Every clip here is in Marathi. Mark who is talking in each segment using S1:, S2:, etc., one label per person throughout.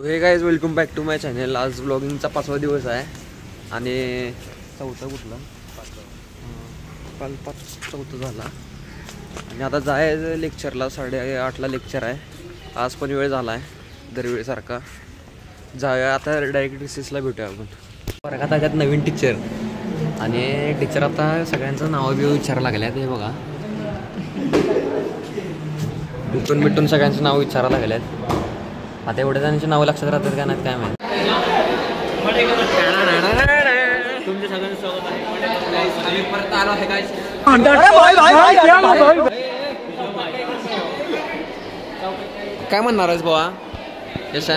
S1: हे guys welcome back to my channel. आज ब्लॉगिंगचा 5वा दिवस आहे आणि चौथा कुठला काल 5 झाला आणि आता जायचं लेक्चरला. 8:30ला लेक्चर आहे. आज पण वेळ झाला आहे दरवेळेसारखा. जाऊया आता डायरेक्ट रिसेसला भेटूया आपण. वर्गात त्यात नवीन टीचर आणि टीचर आता सगळ्यांचं नाव बिव विचारायला लागल्यात. हे बघा भेटून सगळ्यांचं नाव विचारायला लागल्यात. आता एवढ्या जणांची नावं लक्षात राहतात का नाही काय माहिती. तुमच्या सगळ्यांचं स्वागत आहे. परत आलो आहे काय. काय म्हणणार आहेस बाबा यशा?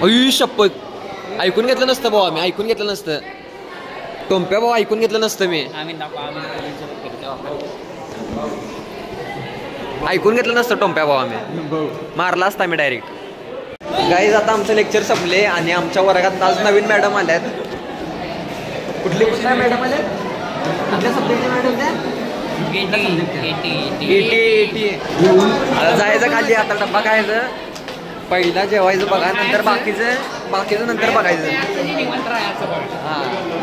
S1: अय शपथ ऐकून घेतलं नसतं बाबा. मी ऐकून घेतलं नसतं. टोंप्या बाबा ऐकून घेतलं नसतं. मी ऐकून घेतलं नसतं टोंप्या बाबा. मी मारला असता मी डायरेक्ट. गाईज आता आमचं लेक्चर संपले आणि आमच्या वर्गात आज नवीन मॅडम आल्यात. कुठली मॅडम आल्या? कुठल्या सब्जेक्टच्या मॅडम त्या? एटी. आता जायचं खाली. आता डब्बा खायचं. पहिला जेवायचं बघा, नंतर बाकीचं नंतर बघायचं. हा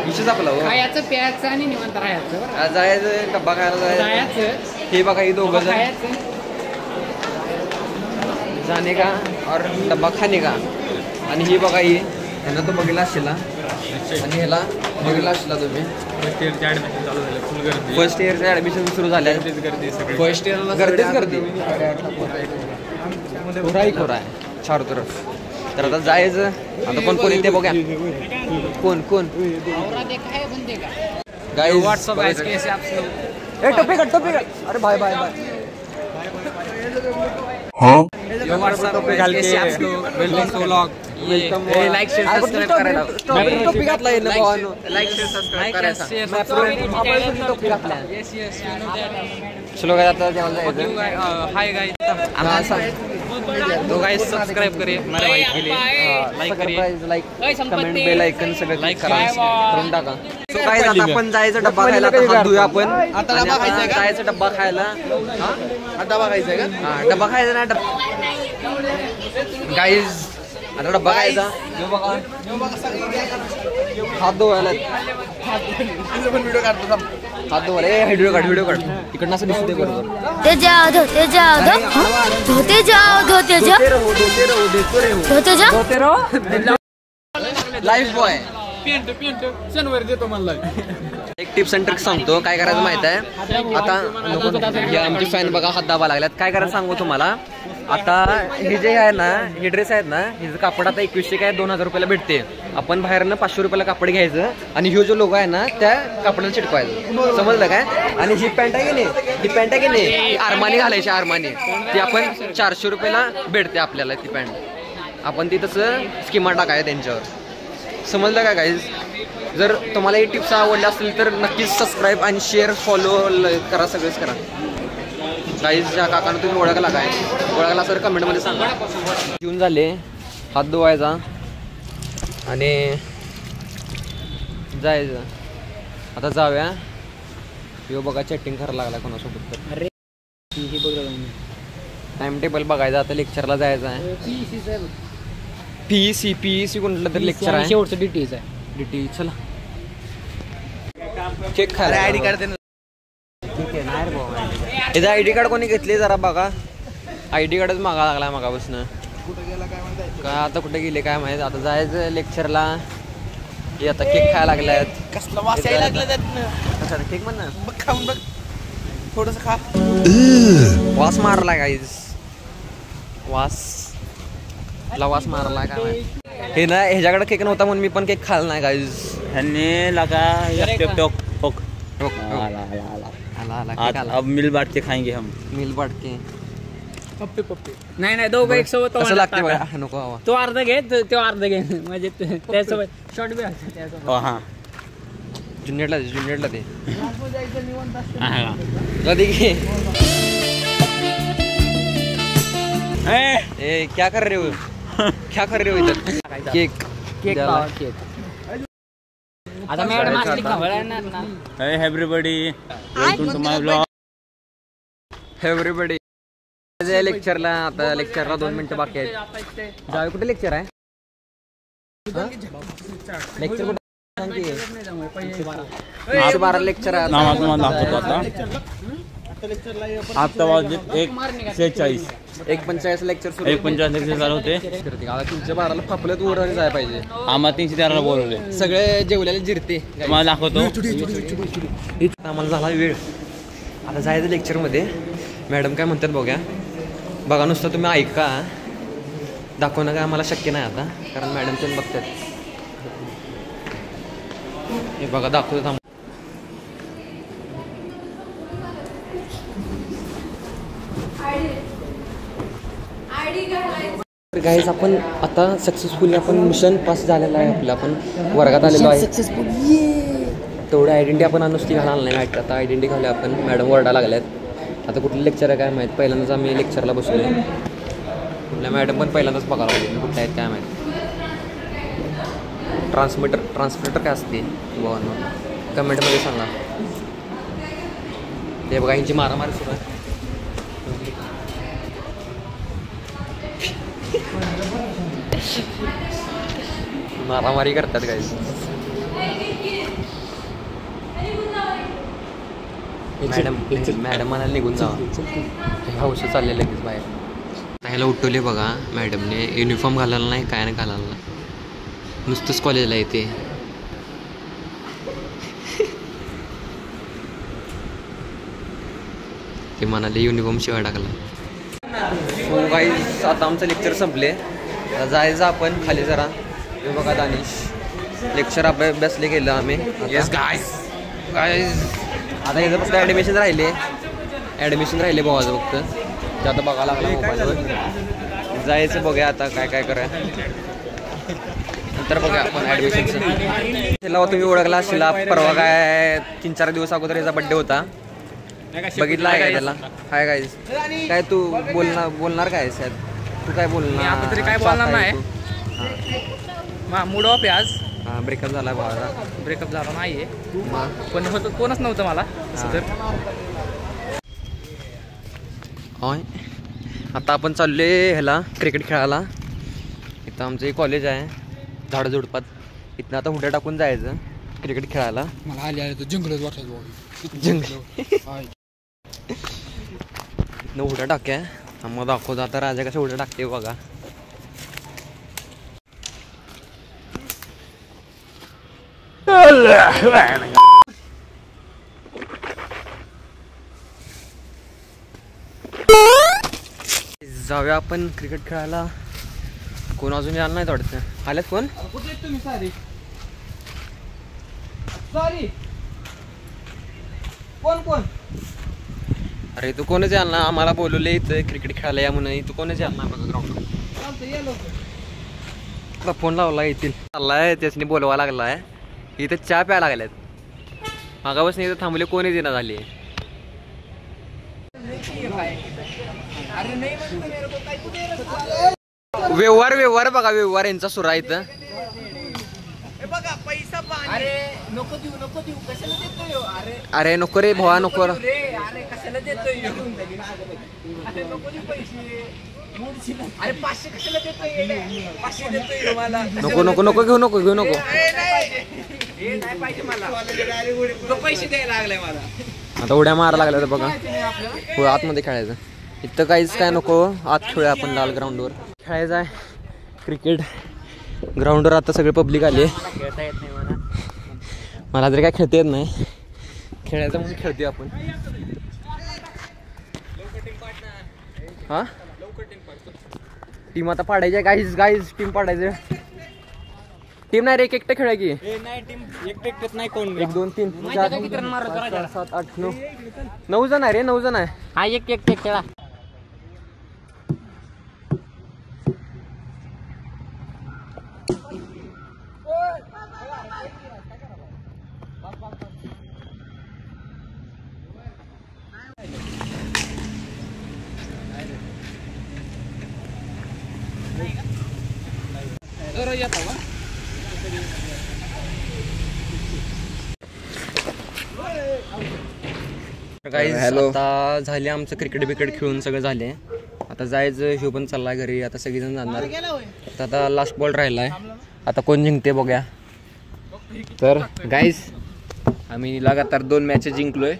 S1: विषयच आपला
S2: खायचं प्यायचं आणि निवांत राहायचं.
S1: जायचं डब्बा खायला जायचं. हे बघा ही दोघं जण जाणे का और डब्बा खाणे का. आणि ही बघा ही ह्यांना तो बघितला असेल आणि ह्याला बघितला असेल तुम्ही. फर्स्ट इयरचं ॲडमिशन सुरू झालं. फर्स्ट इयरला गर्दी खोरा आहे चार तरफ. तर आता जायचं. आता कोण येते बघा. कोण गाइस व्हाट्सअप कैसे आप लोग. ए टोपी काट. अरे बाय हां व्हाट्सअप कैसे आप लोग. Welcome to vlog. ये लाइक शेअर सबस्क्राइब करायला. मैं टोपी घातला आहे ना भावानो. लाइक शेअर सबस्क्राइब करायचा. टोपी घातला. यस चलो गाइस आता जायचं. हाय गाइस तो गाइस सब्सक्राइब करिए मेरे भाई के लिए. लाइक करिए. लाइक कमेंट बेल आयकन सगळं क्लिक करून टाका. सो गाइस आता आपण जायचं डब्बा खायला. हात धुया आपण. आता डब्बा खायचा आहे का? जायचं डब्बा खायला. हां डब्बा खायचा आहे का? हां डब्बा खायचा ना. गाइस आता डब्बा खायचा. हात धुवायला. व्हिडिओ काढतो. हात धुवायला. व्हिडिओ काढ. तिकडनं असं दिसते बरोबर.
S3: धोते जाओ.
S1: लाईफ बॉय देतो मला. एक टिप्स अँड ट्रिक्स सांगतो. काय करायचं माहित आहे. आता आमची फॅन बघा हात दाबा लागल्यात. काय करायचं सांगू तुम्हाला. आता हे जे आहे ना हे ड्रेस आहेत ना हिचं कापड आता 2100 काय 2000 रुपयाला भेटते. आपण बाहेरनं 500 रुपयाला कापड घ्यायचं आणि ह्यो जो लोगो आहे ना त्या कापडाला चिटकवायचं. समजलं काय. आणि ही पॅन्ट आहे की नाही आरमानी घालायची. आरमानी ती आपण 400 रुपयाला भेटते आपल्याला. ती पॅन्ट आपण ती तसं स्कीमा टाकाय त्यांच्यावर. समजलं काय गाईज. जर तुम्हाला ही टिप्स आवडल्या असतील तर नक्कीच सबस्क्राईब आणि शेअर फॉलो करा. सगळंच करा गाईज. ज्या काकांना तुम्ही ओळखला सर कमेंटमध्ये सांगा. घेऊन झाले. हात धुवायचा आणि जायचं. आता जाऊया. यो बघा चॅटिंग करायला लागला कोणासोबत तर. अरे टाइम टेबल बघायचा. आता लेक्चरला जायचं आहे. पीईसी कोणतं तरी लेक्चर आहे.
S2: शेवटचं डीटी चला.
S1: केक खायला. आयडी कार्ड दे. याचा आयडी कार्ड कोणी घेतले जरा बघा. आयडी कार्डच मागा लागला मागापासून. काय आता कुठे गेले काय माहित. आता जायचं लेक्चरला. हे आता केक खायला लागल्यात.
S2: कसला वास यायला लागला त्यातनं.
S1: केक म्हण ना.
S2: बघ खाऊन बघ थोडंसं खा.
S1: वास मारला गाईज. वास मारला काय माहित. हे ना ह्याच्याकडे केक नव्हता म्हणून मी पण केक खाल्ला नाही गाईज.
S4: ह्यांनी लगा अब मिल बांट के खाएंगे हम.
S1: मिल बांट के
S2: पप्पे नाही दोघं एक सोबत.
S1: कसं लागते बघा. नको हवा.
S2: तो अर्धा घे तो अर्धा घे. म्हणजे त्यासोबत शॉर्ट बी असतो.
S4: हां
S1: जुनियरला ते कधी घे. ए क्या कर रहे हो इधर. केक
S2: आता madam
S4: Hey everybody, welcome to my vlog.
S1: Everybody लेक्चरला आता लेक्चरला 2 मिनिटं बाकी आहेत. जावे कुठे लेक्चर आहे? लेक्चर कुठे? 12 लेक्चर आहे.
S4: आता वाजले 1:46
S1: 1:45 लेक्चर सुरू.
S4: 1:45 लेक्चर चालू होते.
S1: आता 312ला फापलत वर जायला पाहिजे.
S4: आम्हाला 313 बोलवले.
S1: सगळे जेवलेले जिरते.
S4: तुम्हाला दाखवतो.
S1: आम्हाला झाला वेळ आता जायचं लेक्चरमध्ये. मॅडम काय म्हणतात बघा. बघा नुसतं तुम्ही ऐका. दाखवणं काय आम्हाला शक्य नाही आता कारण मॅडम तुम्ही बघतात. हे बघा दाखवतात. गाईज आपण आता सक्सेसफुली आपण मिशन पास झालेलं आहे. आपलं आपण वर्गात आलेलो आहे. तेवढं आयडेंटिटी आपण नुसती घालायला नाही माहीत. आता आयडेंटिटी घालूया आपण. मॅडम ओरडा लागल्यात. आता कुठलं लेक्चर आहे काय माहीत. पहिल्यांदाच आम्ही लेक्चरला बसलो आहे. कुठल्या मॅडम पण पहिल्यांदाच बघायला लागले कुठल्या आहेत काय माहीत. ट्रान्समीटर काय असते बघा कमेंटमध्ये सांगा. ते बघा यांची मारामारी सुरू आहे. मारामारी करतात काही. मॅडम मला निघून जावा. हौस चालले लगेच बाहेर. ह्याला उठवले बघा मॅडमने. युनिफॉर्म घालायला नाही काय नाही घालायला नाही. नुसतंच कॉलेजला येते. ते म्हणाले युनिफॉर्म शिवाय टाकला. सो गाईज आता आमचं लेक्चर संपले. जायचं आपण खाली जरा. हे बघा दानिश लेक्चर अभ्यासले गेलं आम्ही. येस गाईज आता याचं फक्त ॲडमिशन राहिले भावाचं फक्त. ते आता बघायला लागला मोबाईलवर. जायचं बघूया आता काय काय करूया. नंतर बघूया आपण ॲडमिशनचं. त्याला तुम्ही ओळखला असेल. परवा काय 3-4 दिवस अगोदर याचा बड्डे होता. बघितला आहे काय त्याला? काय काय तू बोलणार काय साहेब? तू काय बोलणार?
S2: तरी काय बोलणार नाही. मूड ऑफ आहे आज.
S1: हां ब्रेकअप झाला भावाचा.
S2: ब्रेकअप झाला नाहीये पण होतं कोणच नव्हतं मला तसं तर.
S1: होय आता आपण चाललोय ह्याला क्रिकेट खेळायला. इथं आमचं एक कॉलेज आहे झाडझुडपात. इथनं आता हुड्या टाकून जायचं क्रिकेट खेळायला.
S2: मला आले जंगलच वाटत.
S1: इथनं हुड्या टाक्या. मग दाखवतो आता राजा कशा हुड्या टाकते बघा. जाऊया आपण क्रिकेट खेळायला. कोण अजून यायला नाही वाटतं. आल्यात कोण?
S2: तुम्ही सॉरी कोण?
S1: अरे तू कोणच याल ना. आम्हाला बोलवले इथं क्रिकेट खेळायला या म्हणून. तू कोणच याल ना बघा ग्राउंड. फोन लावला येतील चाललाय. त्याच्यानी बोलवा लागलाय. इथं चहा प्यायला लागल्यात. मागापासून इथं थांबले कोणीच येणं झाली. व्यवहार बघा. व्यवहार यांचा सुरा इथं. अरे नको रे भावा नको. नको घेऊ नको. आता उड्या मारा लागल्या बघा. हो आतमध्ये खेळायचं. इथं काहीच काय नको. आत खेळूया आपण लाल ग्राउंडवर. खेळायचं आहे क्रिकेट ग्राउंडवर. आता सगळे पब्लिक आले.
S2: खेळता येत नाही
S1: मला तरी काय खेळता येत नाही. खेळायचं म्हणून खेळतोय आपण. हा टीम आता पाडायची. गाईज टीम पाडायचं. टीम नाही रे एकटं खेळा की.
S2: नाही टीम एकटेच नाही. कोण
S1: 1 2 3 4 5 6 7 8 9 जण आहे रे. 9 जण आहे.
S2: हा एक खेळा.
S1: काही आता झाले आमचं क्रिकेट बिकेट खेळून सगळं झाले. आता जायचं शिव पण चाललाय घरी. आता सगळेजण जाणार. आता लास्ट बॉल राहिलाय. आता कोण जिंकते बघूया. तर गाईज आम्ही लगातार 2 मॅच जिंकलोय.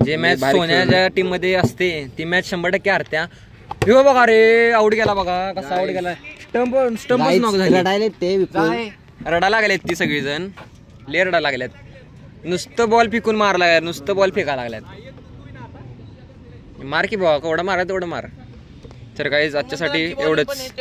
S1: जे मॅच सोन्याच्या टीम मध्ये असते ती मॅच 100% हरत्या. हो बघा रे आऊट गेला बघा. कसा आऊट गेला. स्टंपच नॉक झाली. रडा लागलेत ती सगळीजण. ले रडा लागल्यात. नुसतं बॉल फेकून मारला. नुसतं बॉल फेकायला लागल्यात. मार की बाबा केवढा मारा तेवढं मार. तर गाईज आजच्यासाठी एवढंच.